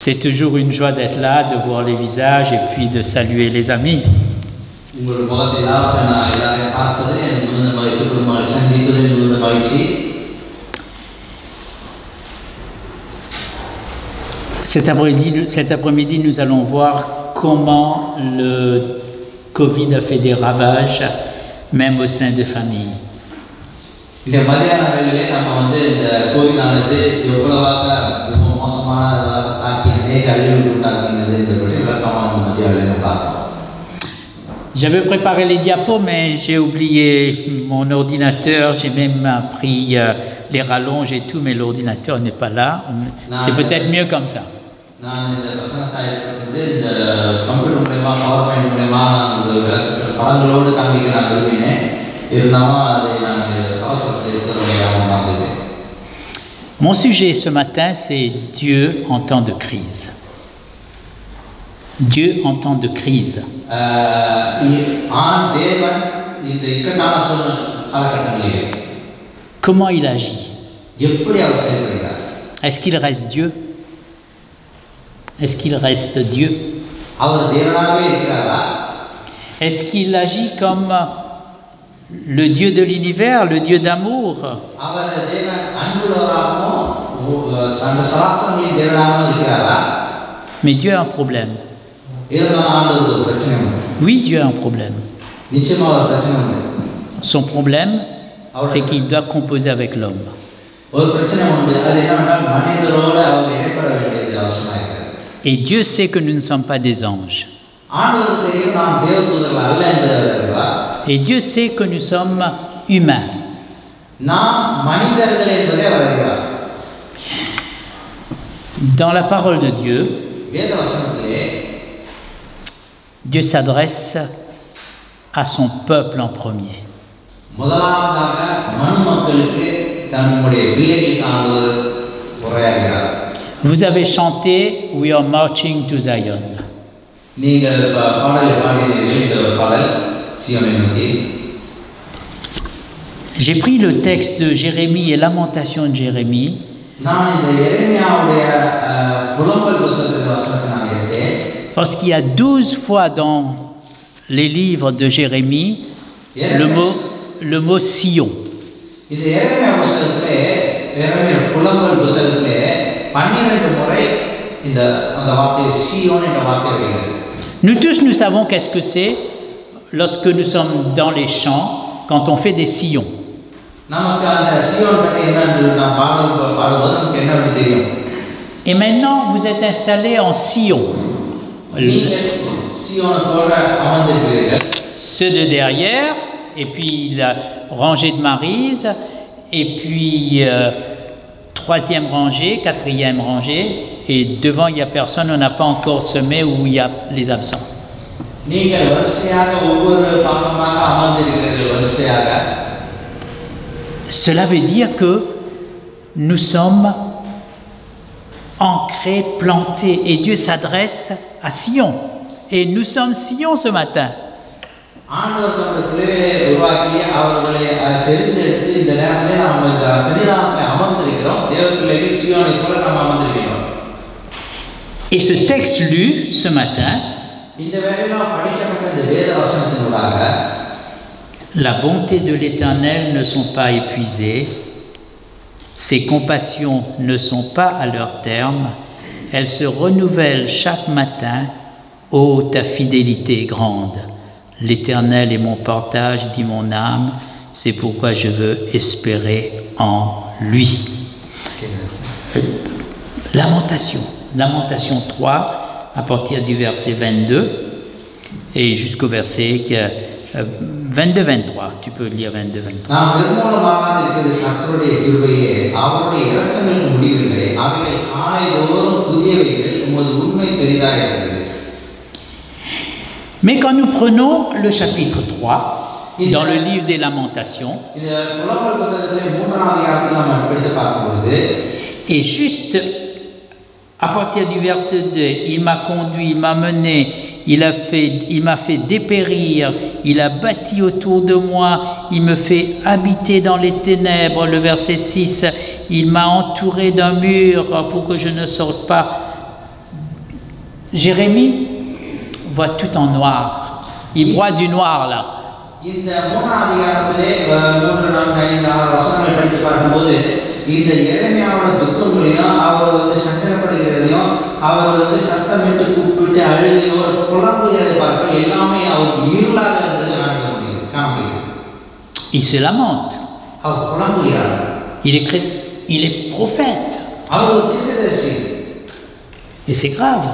C'est toujours une joie d'être là, de voir les visages et puis de saluer les amis. Cet après-midi, nous allons voir comment le Covid a fait des ravages, même au sein des familles. J'avais préparé les diapos, mais j'ai oublié mon ordinateur. J'ai même pris les rallonges et tout, mais l'ordinateur n'est pas là. C'est peut-être mieux comme ça. Mon sujet ce matin, c'est Dieu en temps de crise. Dieu en temps de crise. Comment il agit? Est-ce qu'il reste Dieu? Est-ce qu'il reste Dieu? Est-ce qu'il agit comme le Dieu de l'univers, le Dieu d'amour? Mais Dieu a un problème. Oui, Dieu a un problème. Son problème, c'est qu'il doit composer avec l'homme. Et Dieu sait que nous ne sommes pas des anges. Et Dieu sait que nous sommes humains. Dans la parole de Dieu, Dieu s'adresse à son peuple en premier. Vous avez chanté We are marching to Zion. J'ai pris le texte de Jérémie et Lamentation de Jérémie. Parce qu'il y a 12 fois dans les livres de Jérémie le mot Sion. Nous tous, nous savons qu'est-ce que c'est lorsque nous sommes dans les champs, quand on fait des sillons. Et maintenant, vous êtes installés en sillon. Ceux de derrière, et puis la rangée de Maryse, et puis troisième rangée, quatrième rangée, et devant il n'y a personne, on n'a pas encore semé où il y a les absents. Cela veut dire que nous sommes ancrés, plantés, et Dieu s'adresse à Sion. Et nous sommes Sion ce matin. Et ce texte lu ce matin, la bonté de l'Éternel ne sont pas épuisées, ses compassions ne sont pas à leur terme, elles se renouvellent chaque matin. Ô ta fidélité est grande. L'Éternel est mon partage, dit mon âme, c'est pourquoi je veux espérer en lui. Lamentation 3, à partir du verset 22 et jusqu'au verset 22-23. Tu peux lire 22-23. Mais quand nous prenons le chapitre 3, dans le livre des Lamentations, et juste à partir du verset 2, il m'a conduit, il m'a mené, il m'a fait dépérir, il a bâti autour de moi, il me fait habiter dans les ténèbres. Le verset 6, il m'a entouré d'un mur pour que je ne sorte pas Jérémie voit tout en noir. Il voit du noir là. இந்த 3ஆம் அதிகாரத்திலே 3, 4, 5, 6 வசனங்களை படித்து பார்க்கும்போது இந்த எரேமியாவோட துக்கங்களையும் அவர் சஞ்சலப்படுகிறதையும் அவர் சத்தமிட்டு கூப்பிட்டு அழுகையோடு புலம்புகிறதை பார்க்க எல்லாமே அவருக்கு இருளாக இருந்தது காணப்படுகிறது. Il se lamente. அவர் புலம்புகிறார். Il est prophète. அவர் ஒரு தீர்க்கதரிசி. Et c'est grave.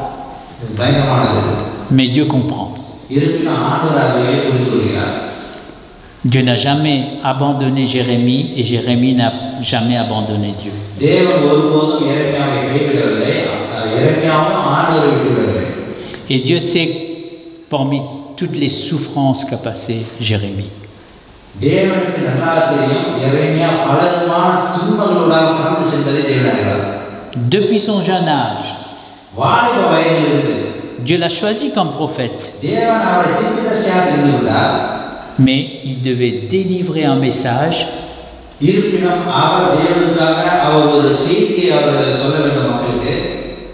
பயங்கரமானது. Mais Dieu comprend. இருப்பினும் ஆண்டவர் அதை புரிந்து கொள்கிறார். Dieu n'a jamais abandonné Jérémie et Jérémie n'a jamais abandonné Dieu. Et Dieu sait parmi toutes les souffrances qu'a passé Jérémie. Depuis son jeune âge, Dieu l'a choisi comme prophète. Mais il devait délivrer un message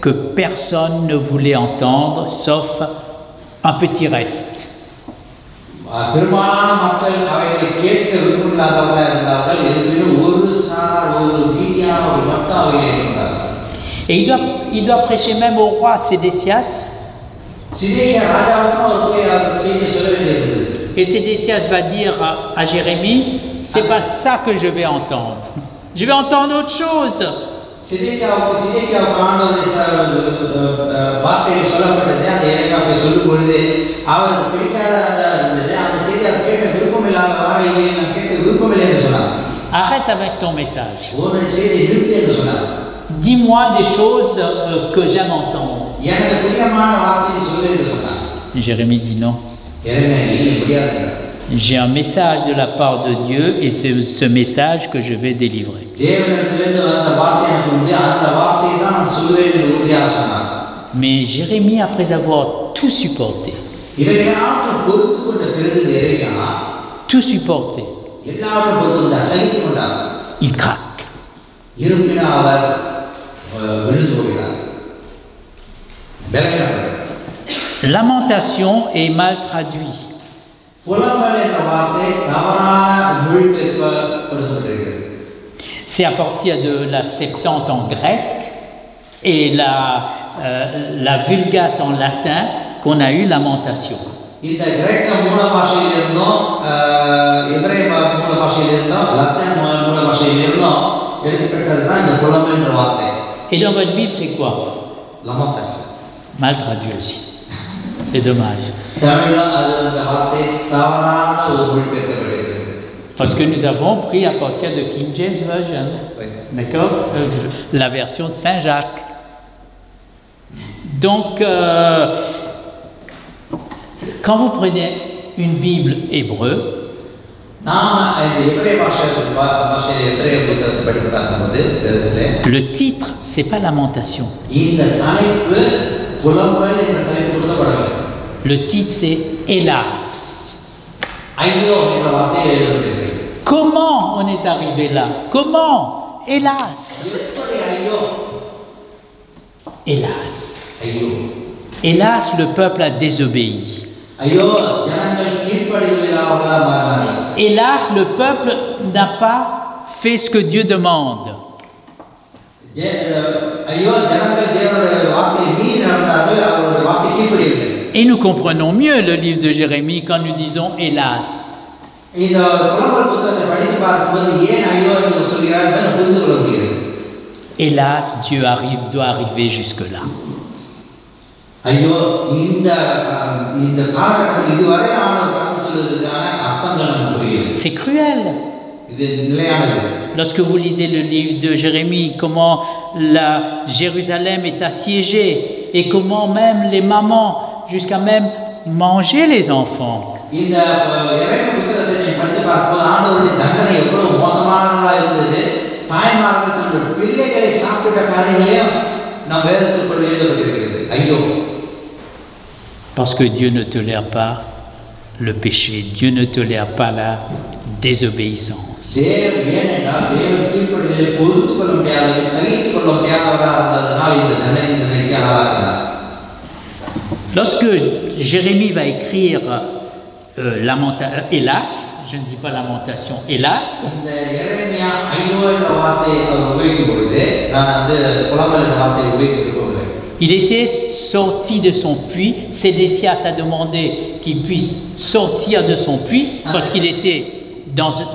que personne ne voulait entendre sauf un petit reste. Et il doit prêcher même au roi Sédécias. Et Sédécias va dire à Jérémie, c'est pas ça que je vais entendre. Je vais entendre autre chose. Arrête avec ton message. Dis-moi des choses que j'aime entendre. Jérémie dit non. J'ai un message de la part de Dieu et c'est ce message que je vais délivrer. Mais Jérémie, après avoir tout supporté, il craque. Lamentation est mal traduit. C'est à partir de la Septante en grec et la Vulgate en latin qu'on a eu lamentation. Et dans votre Bible, c'est quoi? Lamentation. Mal traduit aussi. C'est dommage. Parce que nous avons pris à partir de King James Version. Oui. D'accord? La version de Saint-Jacques. Donc, quand vous prenez une Bible hébreu, le titre, c'est pas lamentation. Le titre, c'est hélas. Comment on est arrivé là? Comment? Hélas. Hélas. Hélas, le peuple a désobéi. Hélas, le peuple n'a pas fait ce que Dieu demande. Et nous comprenons mieux le livre de Jérémie quand nous disons hélas. Hélas, Dieu doit arriver jusque-là. C'est cruel. Lorsque vous lisez le livre de Jérémie, comment la Jérusalem est assiégée et comment même les mamans, jusqu'à même manger les enfants. Parce que Dieu ne tolère pas le péché, Dieu ne tolère pas la désobéissance. Lorsque Jérémie va écrire hélas, je ne dis pas lamentation, hélas, இந்த எரேமியா ஐயோ என்ற வார்த்தையை அவர் உபயோகிக்கும் பொழுது நான் அந்த புலம்பல் என்ற வார்த்தையை உபயோகிக்க விரும்பவில்லை. Il était sorti de son puits. Sédécias a demandé qu'il puisse sortir de son puits parce qu'il était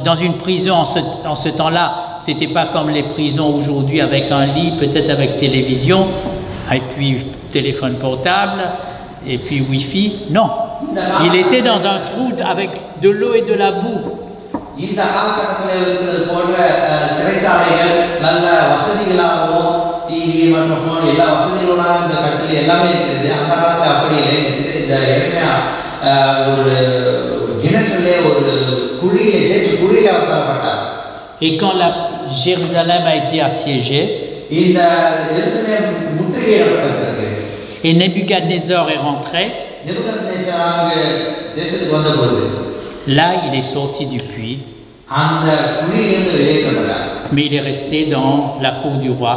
dans une prison en ce temps-là. Ce n'était pas comme les prisons aujourd'hui avec un lit, peut-être avec télévision, et puis téléphone portable, et puis Wi-Fi. Non, il était dans un trou avec de l'eau et de la boue. இந்த காலகட்டத்தில் இருக்கிறது போன்ற சிறைச்சாலைகள் நல்ல வசதிகளாகவும் டிவி மற்றும் போன் எல்லா வசதிகளோடாகவும் இந்த கட்டில் எல்லாமே இருக்கிறது. அந்த காலத்தில் அப்படி இல்லை. இந்த எரேமியா ஒரு கிணற்றிலே ஒரு குழியிலே சேர்த்து குழியிலே அவதரப்பட்டார். Et quand Jérusalem a été assiégée, இந்த எருசலேம் முற்றுகையிடப்பட்ட பிறகு et Nebuchadnezzar est rentré, Nebuchadnezzar அங்கு தேசத்துக்கு வந்தபோது là il est sorti du puits, அந்த குழியிலிருந்து வெளியே கொண்டார். mais il est resté dans la cour du roi.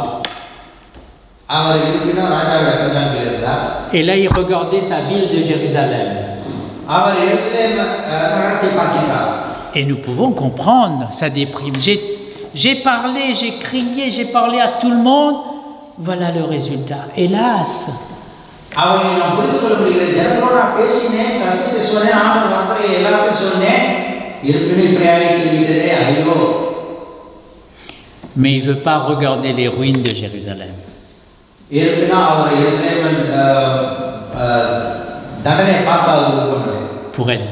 அவர் இருப்பினும் ராஜாவுடைய கண்காணிப்பில் இருந்தார். Et là il regardait sa ville de Jérusalem. அவர் எருசலேம் நகரத்தை பார்க்கின்றார். Et nous pouvons comprendre sa déprime. J'ai parlé, j'ai crié, j'ai parlé à tout le monde. Voilà le résultat. Hélas. அவரை நாம் புரிந்து கொள்ள முடிகிறது. ஜனங்களோடு நான் பேசினேன், சத்தியத்தை சொன்னேன், ஆண்டவர் வார்த்தையை எல்லாருக்கும் சொன்னேன். இருப்பினும் இப்படியாக விட்டதே, ஐயோ. Mais il ne veut pas regarder les ruines de Jérusalem. இருப்பினும் அவர் எருசலேமின் தண்டனை பார்க்க அவர் விரும்பவில்லை. Pour être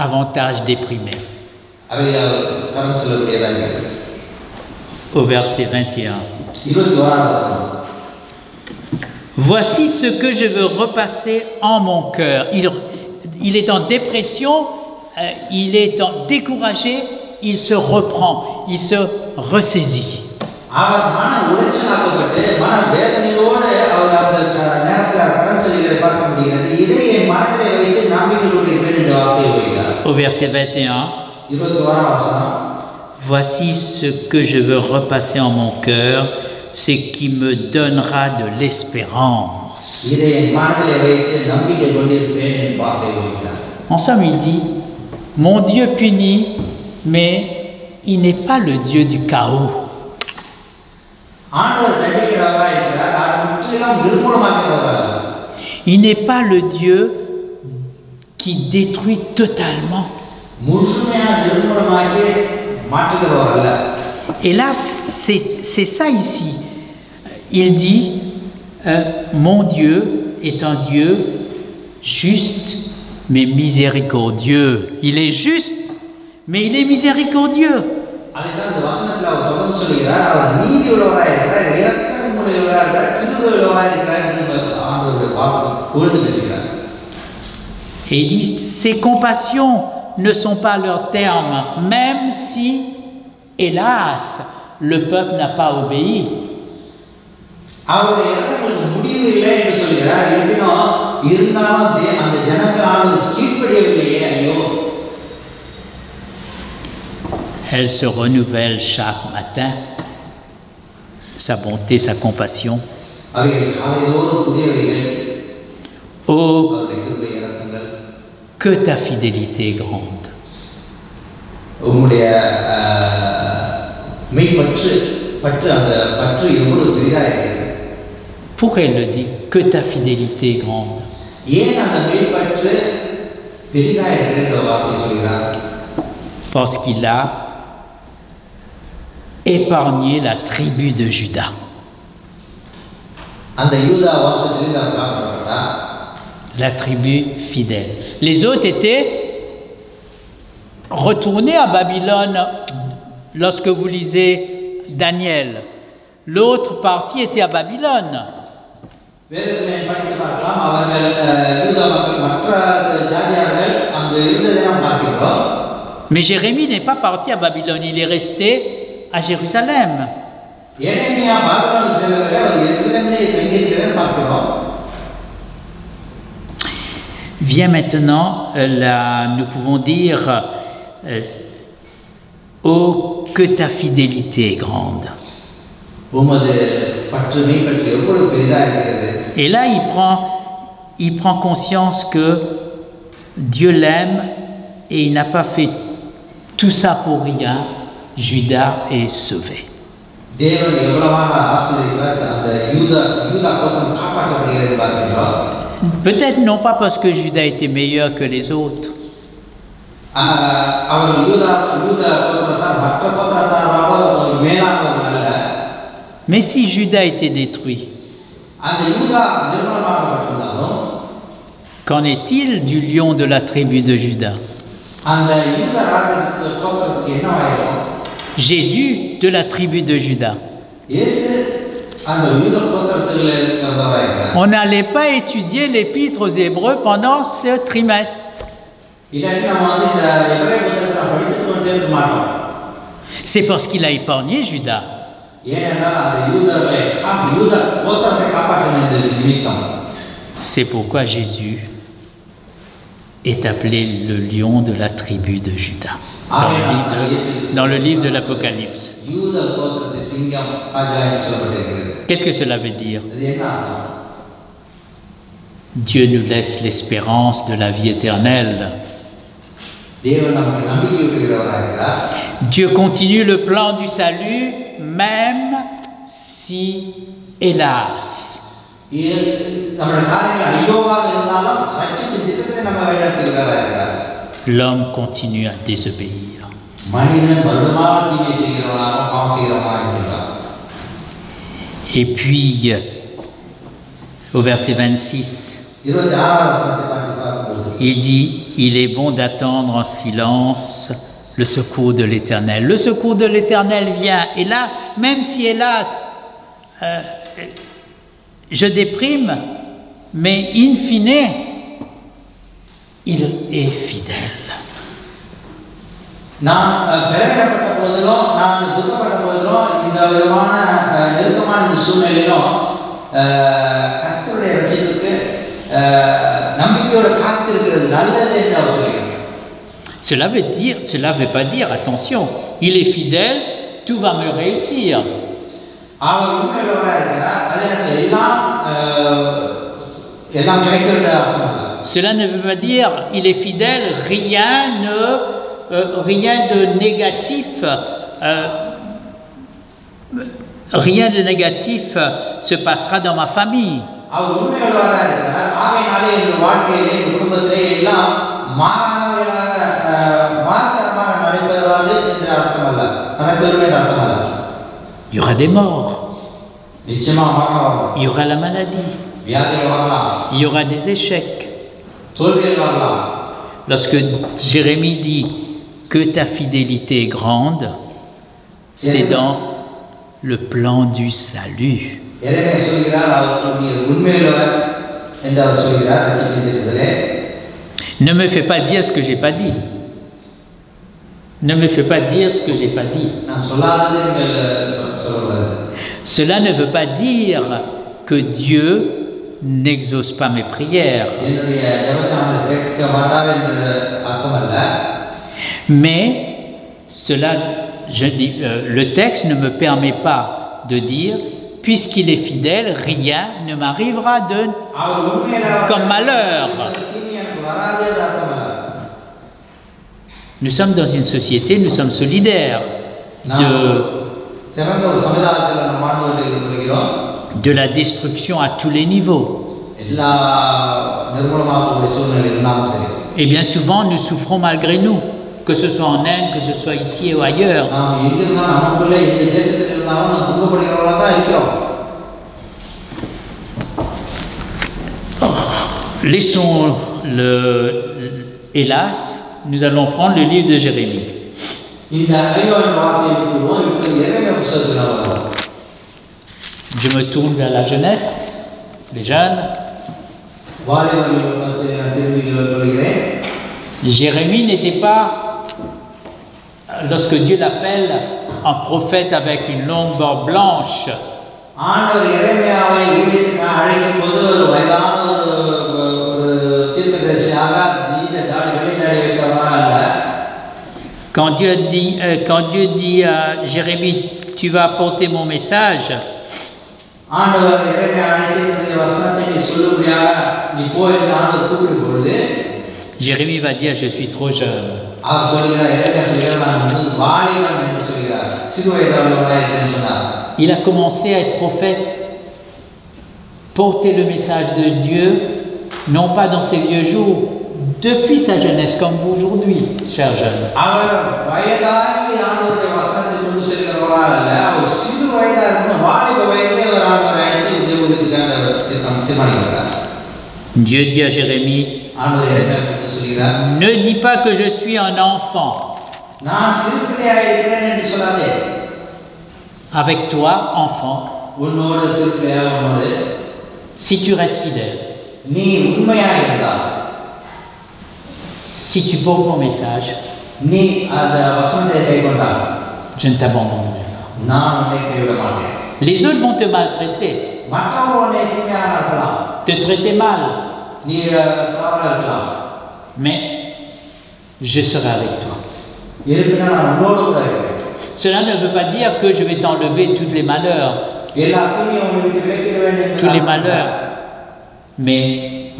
davantage déprimé. அதை அவர் கடந்து செல்லக்கூடியதாக இருக்கிறது. Au verset 21. 21வது வசனம். Voici ce que je veux repasser en mon cœur. Il est en dépression, il est découragé, il se reprend, il se ressaisit. அவர் மன உளைச்சலாக்கப்பட்டு மன வேதனையோடு அவர் அந்த நேரத்தில் கடன் செல்கிறதை பார்க்க முடிகிறது. இதை என் மனதிலே வைத்து நம்பிக்கை கொண்டிருப்பேன் என்ற வார்த்தையை உரைக்கிறார். Au verset 21. 21வது வசனம். Voici ce que je veux repasser en mon cœur, c'est qui me donnera de l'espérance. இதை என் மனதிலே வைத்து நம்பிக்கை கொண்டிருப்பேன் என்ற வார்த்தையை உரைக்கிறார். En somme, il dit, mon Dieu punit, mais il n'est pas le Dieu du chaos. ஆண்டவர் தண்டிக்கிறவராக இருக்கிறார். அவர் முற்றிலும் நிர்மூலமாக்கிறவராக. Il n'est pas le Dieu qui détruit totalement. முழுமையாக நிர்மூலமாக்கி மாற்றுகிறவர் அல்ல. Et là, c'est ça ici. Il dit, mon Dieu est un Dieu juste, mais miséricordieux. Il est juste, mais il est miséricordieux. அதைத்தான் இந்த வசனத்தில் அவர் தொடர்ந்து சொல்கிறார். அவர் நீதி உள்ளவராக இருக்கிறார், இரக்கம் உடையவராக இருக்கிறார், கிருபை உள்ளவராக இருக்கிறார் என்று ஆண்டவருடைய வாக்கு புகழ்ந்து பேசுகிறார். Et il dit, ses compassions ne sont pas leur terme, même si, hélas, le peuple n'a pas obéi. அவருடைய இரக்கங்களுக்கு முடிவு இல்லை என்று சொல்கிறார். இருந்தாலும் அந்த ஜனங்களானது கீழ்ப்படியவில்லையே, ஐயோ. Elle se renouvelle chaque matin, sa bonté, sa compassion. Oh, que ta fidélité est grande. Pourquoi elle le dit? Que ta fidélité est grande. Parce qu'il a épargné la tribu de Juda. La tribu fidèle. Les autres étaient retournés à Babylone lorsque vous lisez Daniel. L'autre partie était à Babylone. Mais Jérémie n'est pas parti à Babylone, il est resté à Jérusalem. Vient maintenant, nous pouvons dire, oh, que ta fidélité est grande. Et là, il prend il prend conscience que Dieu l'aime et il n'a pas fait tout ça pour rien. Judas est sauvé. தேவன் எவ்வளவாக ஆசீர்வதிப்பார் அந்த யூதா கோத்திரம் காப்பாற்றப்படுகிறது பார்க்கிறோம். Peut-être non pas parce que Judas était meilleur que les autres. அவர் யூதா கோத்திரத்தார் மற்ற கோத்திரத்தாரோட மேலானவர்கள் அல்ல. Mais si Judas était détruit, அந்த யூதா நிர்மூலமாக்கப்பட்டிருந்தாலும் qu'en est-il du lion de la tribu de Judas? அந்த யூதா கோத்திரத்துக்கு என்னவாயிரும்? Jésus de la tribu de Judas. இயேசு அந்த யூதா கோத்திரத்தில் இருக்கிறவராயிருக்கிறார். On n'allait pas étudier l'épître aux Hébreux pendant ce trimestre. இல்லாட்டி நம்ம வந்து இந்த எபிரேய புத்தகத்தை படித்துக் கொண்டே இருக்க மாட்டோம். C'est parce qu'il a épargné Judas. ஏனென்றால் அந்த யூதா கோத்திரத்தை காப்பாற்ற வேண்டியது நிமித்தம். C'est pourquoi Jésus est appelé le lion de la tribu de Judas dans le livre de l'Apocalypse. Qu'est-ce que cela veut dire? Dieu nous laisse l'espérance de la vie éternelle. Dieu continue le plan du salut, même si, hélas, l'homme continue à désobéir. Et puis, au verset 26, il dit, il est bon d'attendre en silence le secours de l'Éternel. Le secours de l'Éternel vient. Et là, même si hélas, je déprime, mais in fine, il est fidèle. Cela veut pas dire, attention, il est fidèle, tout va me réussir. Cela ne veut pas dire, il est fidèle, rien de négatif se passera dans ma famille. Il y aura des morts. Il y aura la maladie. Il y aura des échecs. Lorsque Jérémie dit que ta fidélité est grande, c'est dans le plan du salut. Ne me fais pas dire ce que j'ai pas dit. Ne me fais pas dire ce que j'ai pas dit. Cela ne veut pas dire que Dieu n'exauce pas mes prières. Mais cela, le texte ne me permet pas de dire, puisqu'il est fidèle, rien ne m'arrivera comme malheur. Nous sommes dans une société, nous sommes solidaires de la destruction à tous les niveaux. Et bien souvent, nous souffrons malgré nous, que ce soit en Inde, que ce soit ici ou ailleurs. Laissons hélas, nous allons prendre le livre de Jérémie. Je me tourne vers la jeunesse, les jeunes. Jérémie n'était pas, lorsque Dieu l'appelle, un prophète avec une longue barbe blanche. Quand Dieu dit à Jérémie, tu vas apporter mon message, நீ போ என்று ஆண்டவர் கூப்பிடும் பொழுது Jérémie va dire, je suis trop jeune. அவர் சொல்கிறார், எரேமியா சொல்கிறார், நான் வந்து வாலிபன் என்று சொல்கிறார், சிறு வயதுள்ளவனாக இருக்கிறேன்னு சொன்னார். Il a commencé à être prophète, porter le message de Dieu, non pas dans ses vieux jours, depuis sa jeunesse, comme vous aujourd'hui, chers jeunes. அவர் வயதாகி ஆண்டவருடைய வசனத்தை கொண்டு செல்கிறவரால் அல்ல, அவர் சிறு வயதாக இருக்கும் வாலிப வயதிலே அவர் ஆண்டவரை அழைத்து உத்தியோகத்துக்காக தீர்மானிக்கிறார். Dieu dit à Jérémie, ஆண்டவர் எரேமியாவுக்கு சொல்கிறார், ne dis pas que je suis un enfant. நான் சிறு பிள்ளையாக இருக்கிறேன் என்று சொல்லாதே. Avec toi, enfant, உன்னோடு சிறு பிள்ளையாக உன்னோடு si tu restes fidèle, நீ உண்மையாக இருந்தால், si tu portes mon message, நீ அந்த வசனத்தை கைக்கொண்டால், je ne t'abandonnerai pas. நான் உன்னை கைவிட மாட்டேன். Les autres vont te maltraiter, மற்றவர்கள் உன்னை தீமையாக நடத்தலாம், te traiter mal, நீ தவறாக இருக்கலாம், mais je serai avec toi. இருப்பினும் நான் உன்னோடு கூட இருக்கிறேன். Cela ne veut pas dire que je vais t'enlever tous les malheurs, எல்லா தீமையும் உன்னை விட்டு விலக்கிட வேண்டும் என்று tous les நான் malheurs, mais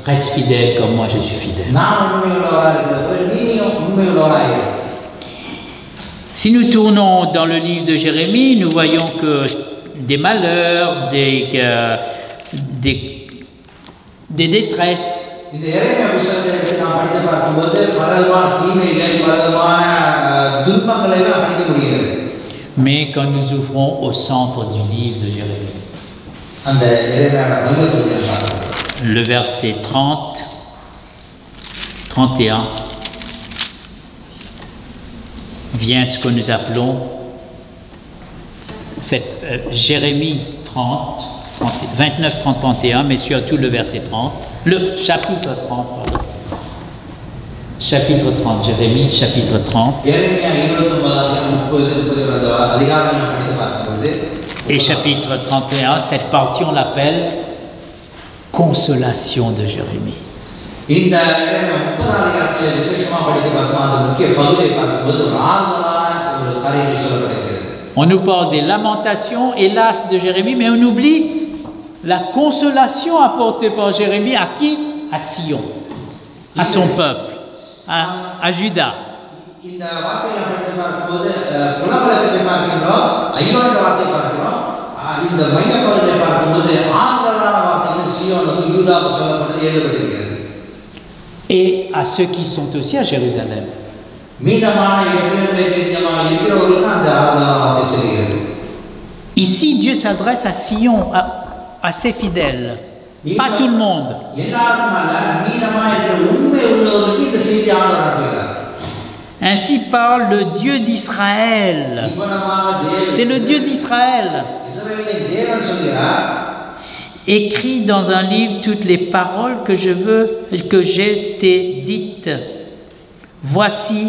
reste fidèle comme moi je suis fidèle. நான் உண்மையுள்ளவராக இருக்கிறது நீயும் உண்மையுள்ளவராக இரு. Si nous tournons dans le livre de Jérémie, nous voyons que des malheurs, des détresses, இந்த எரேமியா புத்தகத்தை எடுத்து நாம் படித்து பார்க்கும்போது பலவிதமான தீமைகள், பலவிதமான துன்பங்களை எல்லாம் படிக்க முடிகிறது. mais quand nous ouvrons au centre du livre de Jérémie, அந்த எரேமியாவோட மையப்பகுதியை பார்க்கிறோம். le verset 30, 31, vient ce que nous appelons Jérémie 30, 29, 30, 31, mais surtout le verset 30, le chapitre 30, pardon. Chapitre 30, Jérémie, chapitre 30. எரேமியா 29 அதிகாரம் நாம் படித்து பார்க்கும்போது Et chapitre 31, cette partie on l'appelle consolation de Jérémie. இந்த எரேமியா 30 அதிகாரத்தில் விசேஷமாக படித்து பார்க்கும்போது அந்த முக்கிய பகுதியை பார்க்கும்போது ஒரு ஆறுதலான ஒரு காரியத்தை சொல்லப்படுகிறது. On nous parle des lamentations, hélas, de Jérémie, mais on oublie la consolation apportée par Jérémie à qui? À Sion, à son peuple, à Juda. இந்த வார்த்தையை படித்து பார்க்கும்போது புலம்பலை பார்க்கிறோம், ஐயோட வார்த்தை பார்க்கிறோம். இந்த மையப்பகுதியை பார்க்கும்போது ஆறுதலான வார்த்தைகள் சீயோனுக்கு யூதாவுக்கு சொல்லப்பட்டது எழுதப்பட்டிருக்கிறது. Et à ceux qui sont aussi à Jérusalem. மீதமான எருசலேமிலே மீதமாக இருக்கிறவர்களுக்கு அந்த ஆறுதலான வார்த்தை சொல்கிறது. Ici, Dieu s'adresse à Sion, à ses fidèles, pas tout le monde. எல்லாருக்கும் அல்ல, மீதமாக இருக்கிற உண்மை உள்ளவர்களுக்கு இந்த செய்தி ஆண்டவர் அனுப்புகிறார். Ainsi parle le Dieu d'Israël. C'est le Dieu d'Israël. Écris dans un livre toutes les paroles que je t'ai dites. Voici,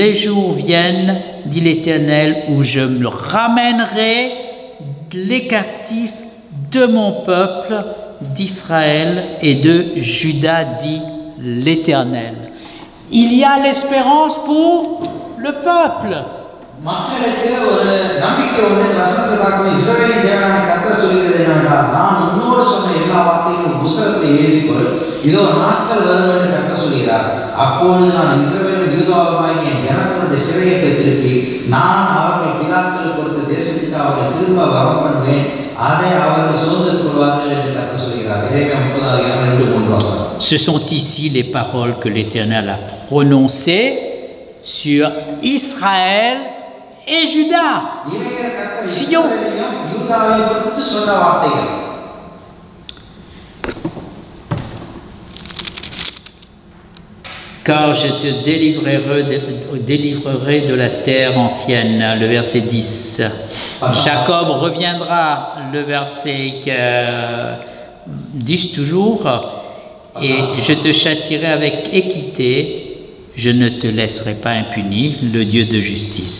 les jours viennent, dit l'Éternel, où je me ramènerai les captifs de mon peuple, d'Israël et de Juda, dit l'Éternel. Il y a l'espérance pour le peuple. மக்களுக்கு ஒரு நம்பிக்கை உண்டு. இந்த வசனத்தை பார்க்கும்போது இஸ்ரவேலின் தேவனாகிய கர்த்தர் சொல்கிறது என்னவென்றால், நான் உன்னோடு சொன்ன எல்லா வார்த்தைகளும் புத்தகத்தில் எழுதிக்கொள், இதோ நாட்கள் வரும் என்று கர்த்தர் சொல்கிறார். அப்பொழுது நான் இஸ்ரவேலும் யூதாவுமாகிய என் ஜனங்களுடைய சிறையை திருப்பி நான் அவர்கள் பிதாக்களுக்கு கொடுத்த தேசத்துக்கு அவர்களை திரும்ப வரம் பண்ணுவேன், அதை அவர்கள் சுதந்திரத்துக் கொள்வார்கள் என்று கர்த்தர் சொல்கிறார். எரேமியா 30:2-3 Ce sont ici les paroles que l'Éternel a prononcées sur Israël et Juda. Sion. Car je te délivrerai de la terre ancienne, le verset 10. Jacob reviendra, le verset 10 toujours, et je te châtierai avec équité, je ne te laisserai pas impuni, le Dieu de justice.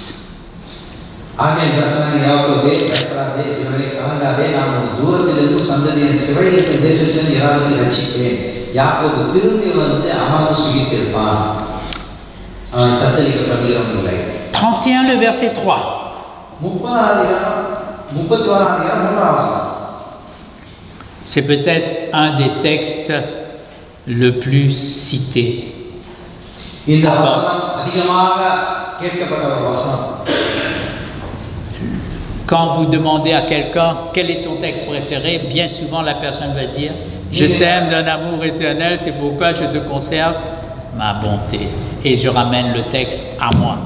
யாக்கோபு திரும்பி வந்து அமர்ந்து சுகித்திருப்பான், அவன் தத்தளிக்கப்படுகிறவன் இல்லை. 31, le verset 3. 31 அதிகாரம் 3 வசனம். C'est peut-être un des textes le plus cité. இந்த வசனம் அதிகமாக கேட்கப்பட்ட ஒரு வசனம். Quand vous demandez à quelqu'un quel est ton texte préféré, bien souvent la personne va dire je t'aime d'un amour éternel, c'est pourquoi je te conserve ma bonté. Et je ramène le texte à moi.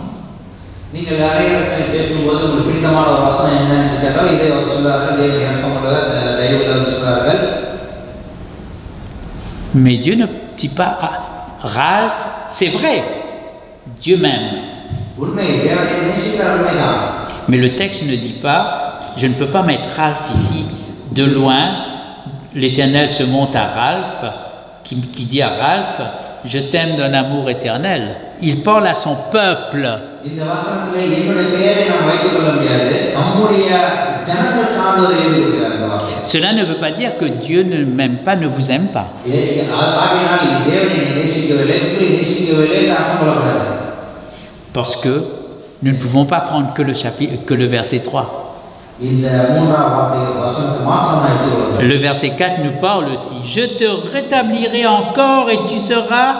நீங்கள் நிறைய இடத்துல கேட்கும்போது உங்களுக்கு பிடித்தமான ஒரு வசனம் என்னன்னு கேட்டால் இதை அவர் சொல்றார்கள், தேவன் இரக்கமுள்ளவர், தயவுள்ளவர் சொல்றார்கள். Mais Dieu ne dit pas Ralph, c'est vrai, Dieu m'aime. உண்மை, தேவனை நேசிக்கிறார், உண்மைதான். Mais le texte ne dit pas, je ne peux pas mettre Ralph ici, de loin, l'Éternel se monte à Ralph, qui dit à Ralph, je t'aime d'un amour éternel. Il parle à son peuple. இந்த வசனத்திலே என்னுடைய பெயரை நாம் வைத்துக் கொள்ள முடியாது, நம்முடைய ஜனங்களுக்காக எழுதியிருக்கிறார் இந்த வாக்கியம். Cela ne veut pas dire que Dieu ne m'aime pas, ne vous aime pas. ஆகையினால் தேவனை நேசிக்கவில்லை, உங்களை நேசிக்கவில்லை என்று அர்த்தம் கொள்ளக்கூடாது. Parce que nous ne pouvons pas prendre que le verset 3. இந்த மூன்றாவது வார்த்தை வசனத்தை மாத்திரம் நான் எடுத்துக்கொள்கிறேன். Le verset 4 nous parle aussi. Je te rétablirai encore et tu seras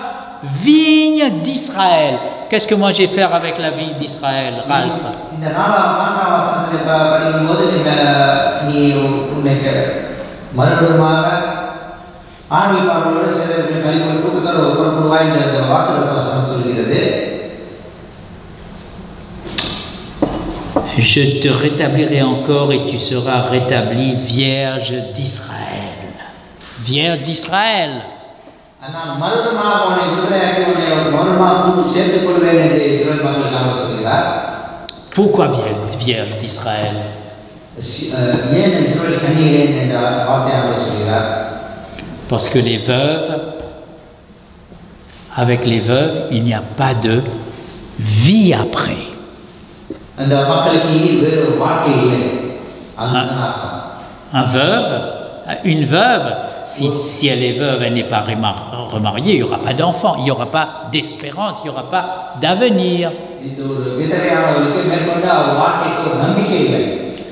vigne d'Israël. Qu'est-ce que moi j'ai fait avec la vigne d'Israël, Ralph? இந்த நான்காம் வசனத்தை படிக்கும்போது நீ உனக்கு மறுபடியுமாக ஆண்கள் பாடலோடு சேர்ந்து கலிப்பொரு கூட்டத்தோடு ஒரு புறப்படுவாய் என்ற அந்த வார்த்தை வசனம் சொல்கிறது. Je te rétablirai encore et tu seras rétabli, vierge d'Israël. Vierge d'Israël. Pourquoi vierge d'Israël? Parce que les veuves, avec les veuves, il n'y a pas de vie après. Une veuve, si elle est veuve, elle n'est pas remariée, il n'y aura pas d'enfant, il n'y aura pas d'espérance, il n'y aura pas d'avenir.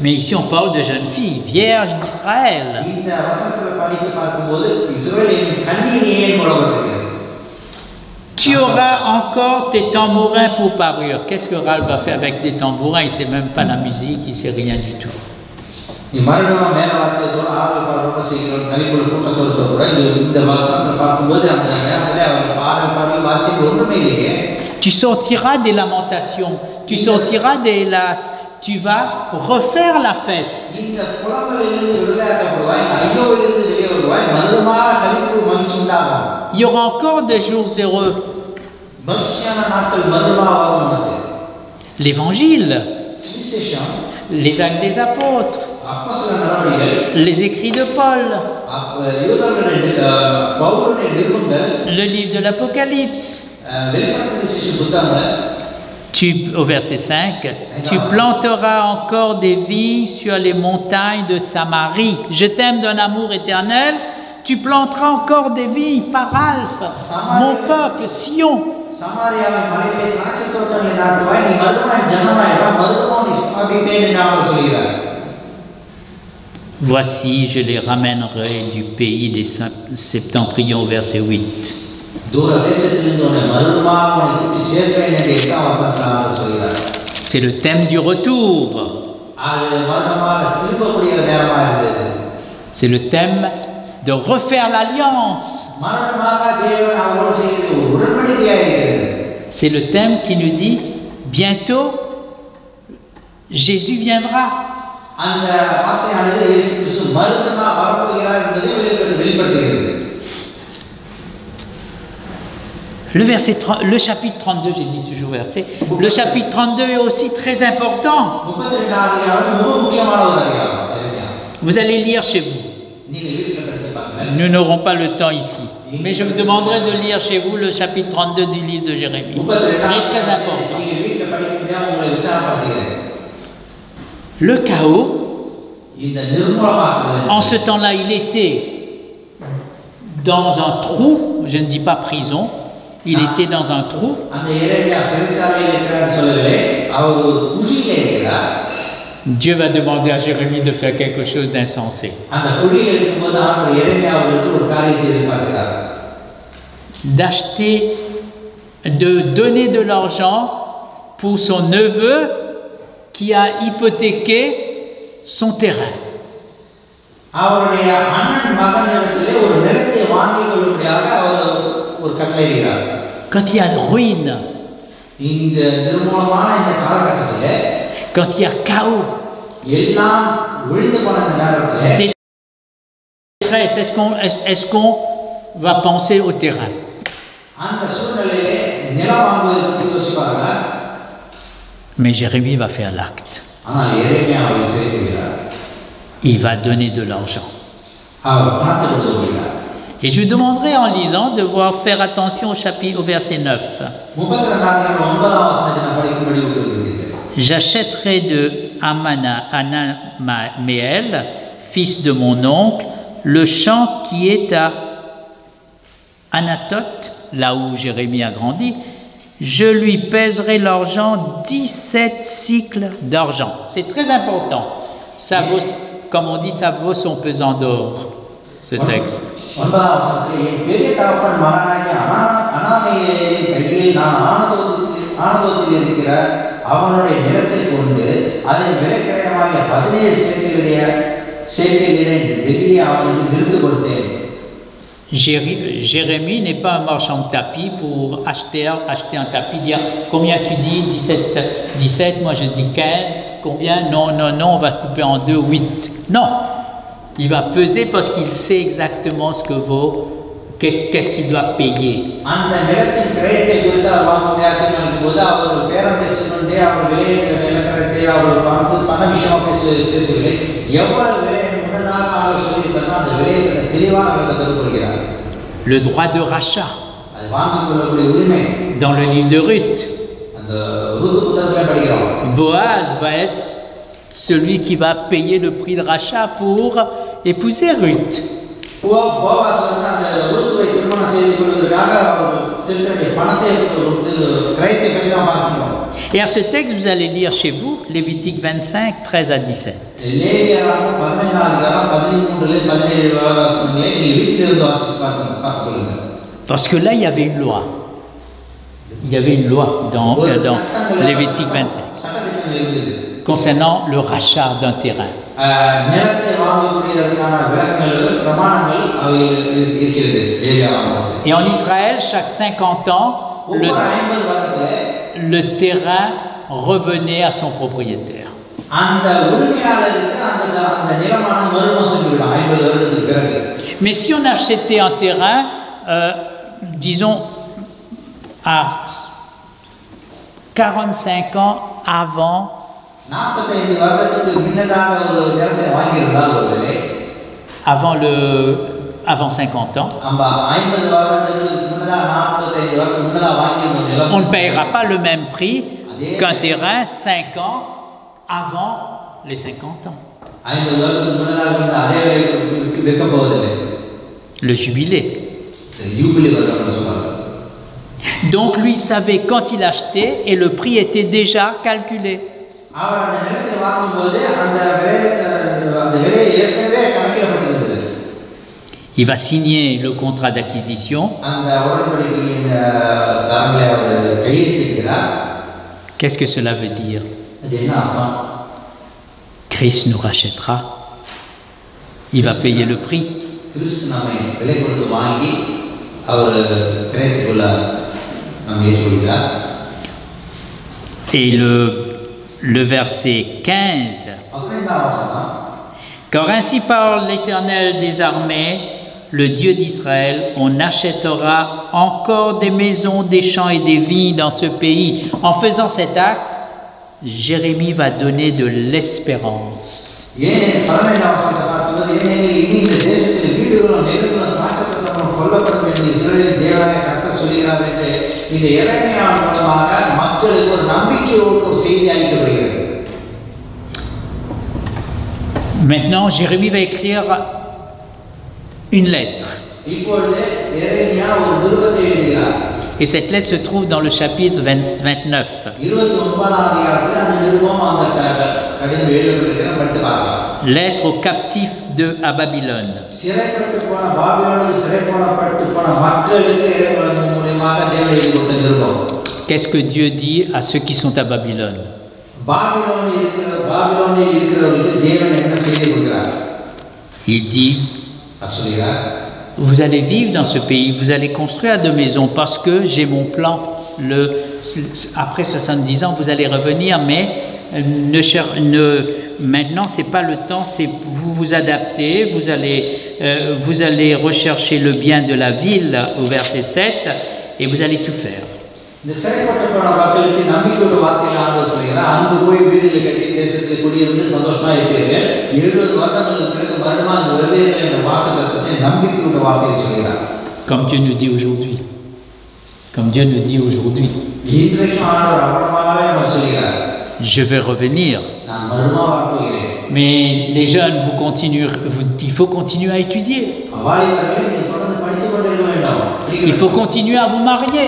Mais ici on parle de jeune fille, vierge d'Israël. Tu auras encore tes tambourins pour parure. Qu'est-ce que Ralph va faire avec des tambourins? Il ne sait même pas la musique, il ne sait rien du tout. Tu sortiras des lamentations, tu sortiras des hélas, tu vas refaire la fête. Il y aura encore des jours heureux. L'évangile, les actes des apôtres, les écrits de Paul, le livre de l'Apocalypse. Au verset 5, tu planteras encore des vignes sur les montagnes de Samarie. Je t'aime d'un amour éternel. Tu planteras encore des vignes par Ralph, mon peuple, Sion. Voici, je les ramènerai du pays des septentrions, verset 8. C'est le thème du retour. C'est le thème de refaire l'alliance. C'est le thème qui nous dit bientôt Jésus viendra. Le chapitre 32, j'ai dit toujours verset, le chapitre 32 est aussi très important. Vous allez lire chez vous. Nous n'aurons pas le temps ici. Mais je vous demanderai de lire chez vous le chapitre 32 du livre de Jérémie. Très très important. Le chaos, en ce temps-là, il était dans un trou, je ne dis pas prison, il était dans un trou. Dieu va demander à Jérémie de faire quelque chose d'insensé. d'acheter, de donner de l'argent pour son neveu qui a hypothéqué son terrain. அவருடைய அண்ணன் மகனிடத்திலே ஒரு நிலத்தை வாங்கிக் கொள்ளும்படியாக அவர் ஒரு கட்டளையிடுகிறார். Quand il y a ruine, இந்த நிர்மூலமான இந்த காலகட்டத்திலே, quand il y a chaos, எல்லாம் விழுந்து போன இந்த நேரத்திலே, est-ce qu'on va penser au terrain? அந்த சூழ்நிலையிலே நிலம் வாங்குவதை பற்றி யோசிப்பார்களா? Mais Jérémie va faire l'acte. ஆனால் எரேமியா அவரை செய்கிறார். Il va donner de l'argent. அவர் பணத்தை கொடுக்கிறார். Et je lui demanderai en lisant de voir faire attention au chapitre, au verset 9. J'achèterai de Hanameel, fils de mon oncle, le champ qui est à Anatoth, là où Jérémie a grandi. Je lui pèserai l'argent 17 cycles d'argent. C'est très important. Ça vaut, comme on dit, ça vaut son pesant d'or, ce texte. Jérémie n'est pas un marchand de tapis pour acheter un tapis, dire combien tu dis, 17, moi je dis 15, combien, non, on va couper en deux, 8. Non, il va peser parce qu'il sait exactement ce que vaut, qu'est-ce qu'il doit payer. Le droit de rachat dans le livre de Ruth. Boaz va être celui qui va payer le prix de rachat pour épouser Ruth. Et à ce texte, vous allez lire chez vous Lévitique 25, 13 à 17. Parce que là, il y avait une loi. Il y avait une loi dans Lévitique 25 concernant le rachat d'un terrain. Et en Israël, chaque 50 ans, le terrain revenait à son propriétaire. Mais si on achetait un terrain, disons, à 45 ans avant avant 50 ans, on ne paiera pas le même prix qu'un terrain 5 ans avant les 50 ans. Le jubilé. Donc lui savait quand il achetait et le prix était déjà calculé. Il va signer le contrat d'acquisition. Qu'est-ce que cela veut dire? Christ nous rachètera. Il va payer le prix. Et le verset 15. Car ainsi parle l'Éternel des armées, le Dieu d'Israël, on achètera encore des maisons, des champs et des vignes dans ce pays. En faisant cet acte, Jérémie va donner de l'espérance. Maintenant, Jérémie va écrire une lettre. Et cette lettre se trouve dans le chapitre 29. l'être captif à Babylone. சிறைப்பட்டு போன பாபிலோனுக்கு சிறைப்பட்டு போன மக்களுக்கு இறைவன் மூலமாக தேவன் எழுதி கொடுத்த நிருபம். Qu'est-ce que Dieu dit à ceux qui sont à Babylone? பாபிலோனில் இருக்கிறவர்களுக்கு தேவன் என்ன செய்தி கொடுக்கிறார்? Il dit, சொல்கிறார், vous allez vivre dans ce pays, vous allez construire deux maisons parce que j'ai mon plan. Après 70 ans, vous allez revenir, mais maintenant, ce n'est pas le temps, c'est vous vous adapter, vous allez rechercher le bien de la ville au verset 7 et vous allez tout faire. இந்த சிறைப்பட்டு போன மக்களுக்கு நம்பிக்கையோட வார்த்தையில் ஆண்டவர் சொல்கிறார், அங்கு போய் வீடுகளை கட்டி தேசத்தில் குடியிருந்து சந்தோஷமாக இருப்பீர்கள், 70 வருடங்களுக்கு பிறகு மறுபடியும் வருவீர்கள் என்ற வாக்குத்தத்தத்தை நம்பிக்கையோட வார்த்தையில் சொல்கிறார். Comme Dieu nous dit aujourd'hui. Comme Dieu nous dit aujourd'hui. இன்றைக்கும் ஆண்டவர் அவ்வளவாகவே நம்ம சொல்கிறார். Je vais revenir. நான் மறுபடியும் வரப்போகிறேன். Mais les jeunes, il faut continuer à étudier. வாலிபர்களே, நீங்கள் தொடர்ந்து படித்துக் கொண்டே இருக்க வேண்டும். Il faut continuer à vous marier.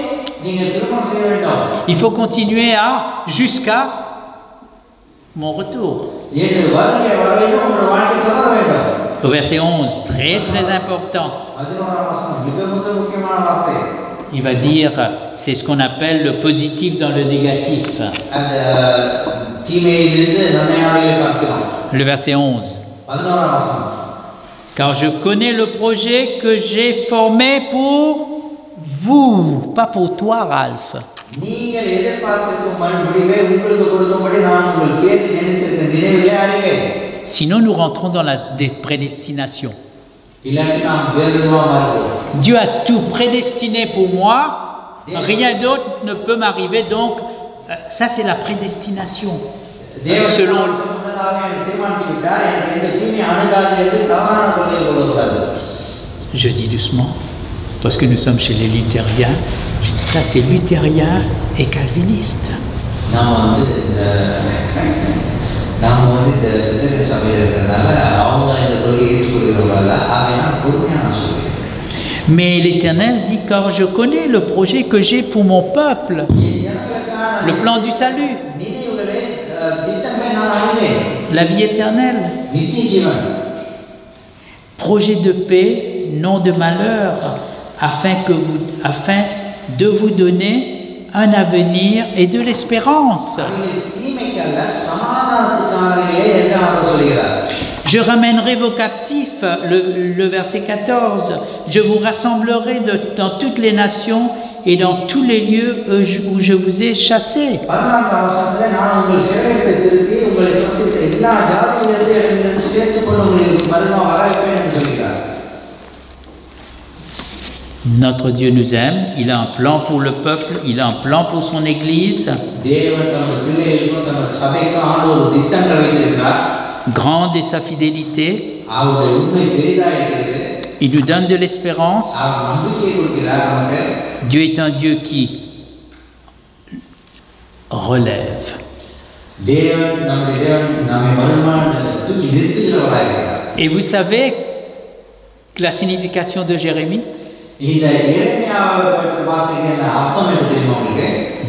Il faut continuer jusqu'à mon retour. Au verset 11, très très important. Il va dire, c'est ce qu'on appelle le positif dans le négatif. Le verset 11. Car je connais le projet que j'ai formé pour vous, pas pour toi, Ralph. Sinon, nous rentrons dans la prédestination. Dieu a tout prédestiné pour moi, rien d'autre ne peut m'arriver, donc ça c'est la prédestination. Selon je dis doucement, parce que nous sommes chez les luthériens, je dis ça c'est luthérien et calviniste. Mais l'Éternel dit, car je connais le projet que j'ai pour mon peuple, le plan du salut, la vie éternelle, projet de paix, non de malheur, afin de vous donner un avenir et de l'espérance. Je ramènerai vos captifs, le verset 14, je vous rassemblerai dans toutes les nations et dans tous les lieux où je vous ai chassés. Notre Dieu nous aime, il a un plan pour le peuple, il a un plan pour son Église. Grande est sa fidélité. Il nous donne de l'espérance. Dieu est un Dieu qui relève. Et vous savez la signification de Jérémie?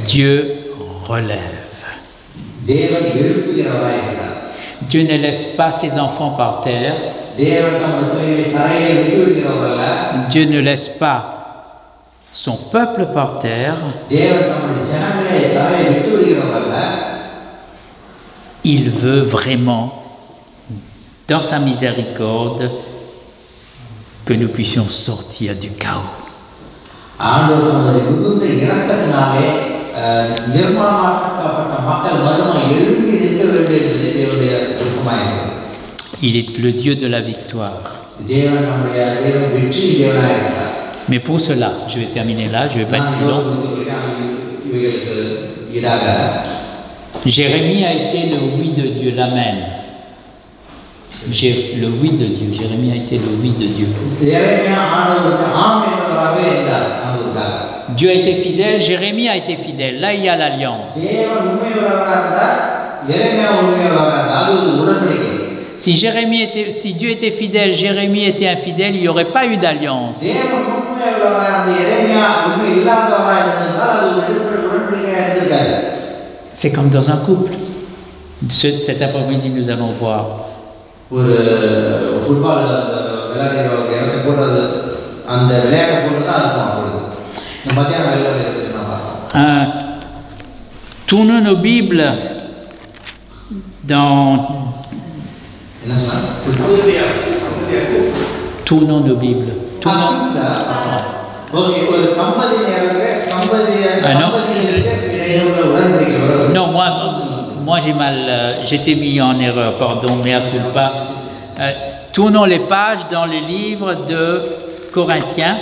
Dieu relève. Dieu ne laisse pas ses enfants par terre. Dieu ne laisse pas son peuple par terre. Il veut vraiment, dans sa miséricorde, que nous puissions sortir du chaos. Il est le Dieu de la victoire. Mais pour cela, je vais terminer là, je ne vais pas être plus long. Jérémie a été le oui de Dieu, l'amen. Le oui de Dieu, Jérémie a été le oui de Dieu. Dieu a été fidèle, Jérémie a été fidèle. Là, il y a l'alliance. Si Dieu était fidèle, Jérémie était infidèle, il n'y aurait pas eu d'alliance. C'est comme dans un couple. Cet après-midi, nous allons voir ஒரு ஃபுட்பால் அந்த விளையாடுற ஒரு இடத்த போட்டு அந்த விளையாட்டை போட்டு தான் இருக்கும் அப்பொழுது. இந்த மத்தியானம் விளையாட இருக்குது நான் பார்த்தோம். Tournons nos Bibles dans... என்ன சொன்னாங்க? Tournons nos Bibles. ஓகே, ஒரு தம்பதி நேரமே Non, moi j'ai mal, j'étais mis en erreur, pardon, mea culpa. Tournons les pages dans le livre de Corinthiens,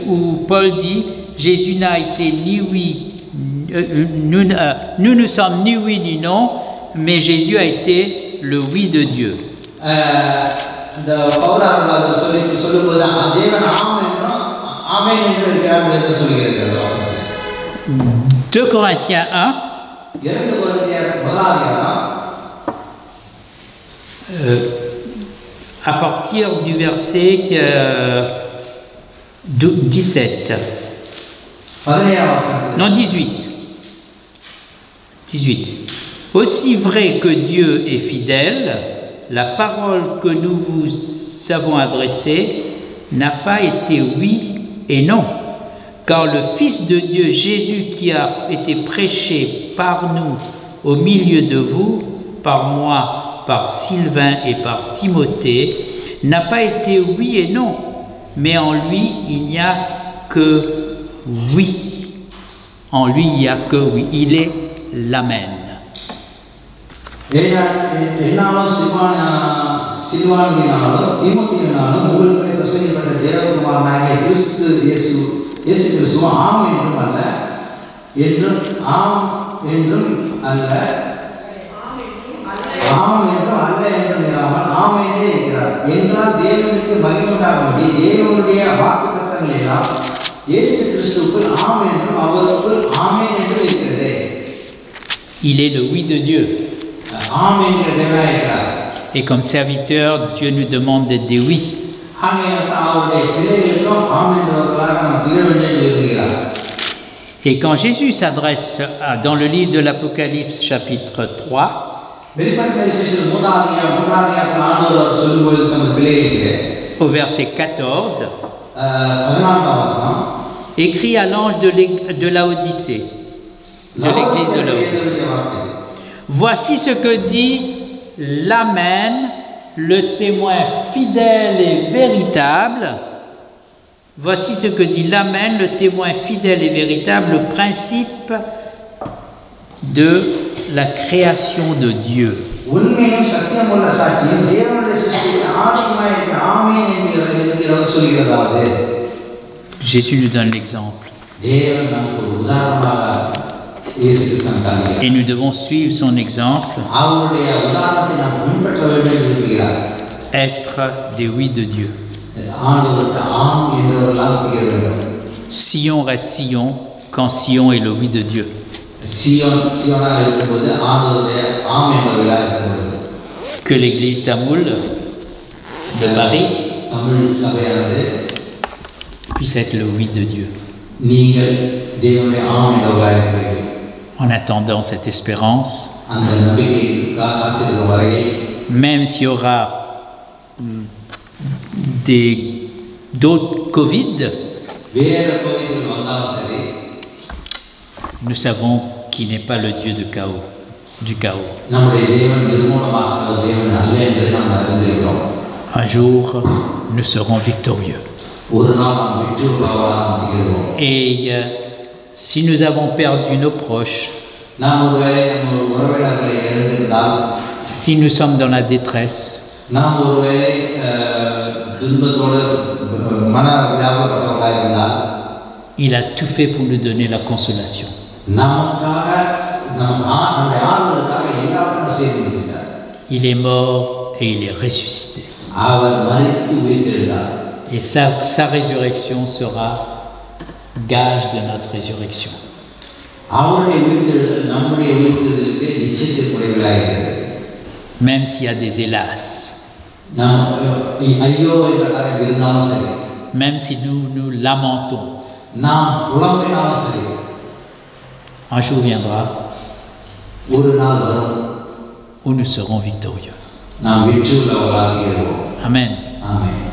où Paul dit, Jésus n'a été ni oui, nous sommes ni oui ni non, mais Jésus a été le oui de Dieu. இந்த பவுலார் சொல்லும்போது தேவன் ஆமென் என்று இருக்கிறார் என்று சொல்கிறது. 2 Corinthiens 1. 2 கொரிந்தியர் 1 à partir du verset 17. Non, 18. 18. Aussi vrai que Dieu est fidèle, la parole que nous vous avons adressée n'a pas été oui et non, car le Fils de Dieu, Jésus, qui a été prêché par nous au milieu de vous, par moi, par Sylvain et par Timothée, n'a pas été oui et non, mais en lui il n'y a que oui. En lui il n'y a que oui. Il est l'Amen. என்னாலும் சில்வானினாலும் தீமோத்தேயுவினாலும் உங்களுக்கு பிரசங்கிக்கப்பட்ட தேவகுமாரனாகிய இயேசு கிறிஸ்துவும் ஆம் என்றும் அல்ல என்றும் ஆம் என்றும் அல்ல ஆம் என்றும் அல்ல என்றும் இராமல் ஆம் என்றே இருக்கிறார் என்றால் தேவனுக்கு மகிமையுண்டாகும்படி தேவனுடைய வாக்குத்தத்தங்கள் எல்லாம் இயேசு கிறிஸ்துவுக்குள் ஆம் என்றும் அவருக்குள் ஆமென் என்றும் இருக்கிறது. Il est le oui de Dieu. Et comme serviteur, Dieu nous demande d'être des oui. Et quand Jésus s'adresse dans le livre de l'Apocalypse chapitre 3, au verset 14, écrit à l'ange de Laodicée, de l'église de Laodicée. Voici ce que dit l'Amen, le témoin fidèle et véritable. Voici ce que dit l'Amen, le témoin fidèle et véritable, le principe de la création de Dieu. Jésus nous donne l'exemple. Et nous devons suivre son exemple, être des oui de Dieu. Sion reste Sion quand Sion est le oui de Dieu. Que l'église Tamoul de Paris puisse être le oui de Dieu. En attendant cette espérance, même s'il y aura d'autres Covid, nous savons qu'il n'est pas le Dieu du chaos. Un jour, nous serons victorieux. Et si nous avons perdu nos proches, si nous sommes dans la détresse, il a tout fait pour nous donner la consolation. Il est mort et il est ressuscité. Et sa résurrection sera gage de notre résurrection. Même s'il y a des hélas, même si nous lamentons, un jour viendra où nous serons victorieux. நாம் வெற்றியுள்ளவர்களாக இருப்போம். Amen. ஆமென்.